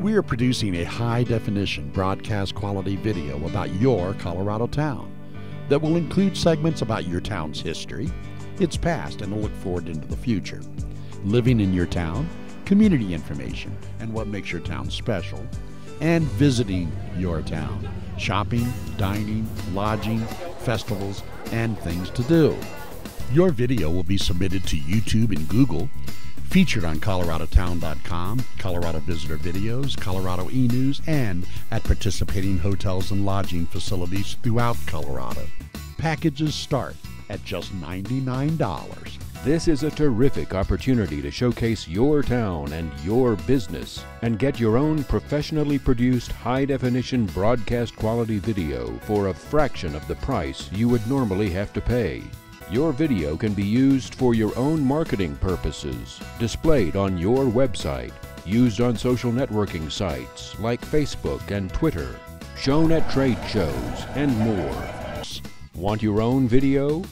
We are producing a high-definition broadcast quality video about your Colorado town that will include segments about your town's history, its past, and a look forward into the future. Living in your town, community information, and what makes your town special, and visiting your town, shopping, dining, lodging, festivals, and things to do. Your video will be submitted to YouTube and Google, featured on coloradotown.com, Colorado Visitor Videos, Colorado eNews, and at participating hotels and lodging facilities throughout Colorado. Packages start at just $99. This is a terrific opportunity to showcase your town and your business and get your own professionally produced high-definition broadcast quality video for a fraction of the price you would normally have to pay. Your video can be used for your own marketing purposes, displayed on your website, used on social networking sites like Facebook and Twitter, shown at trade shows, and more. Want your own video?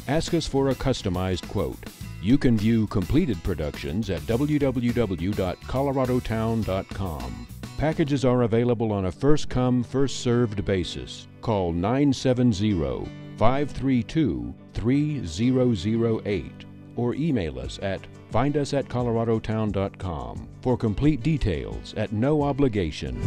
Ask us for a customized quote. You can view completed productions at www.coloradotown.com. Packages are available on a first-come, first-served basis. Call 970-532-3008 or email us at findus@coloradotown.com for complete details at no obligation.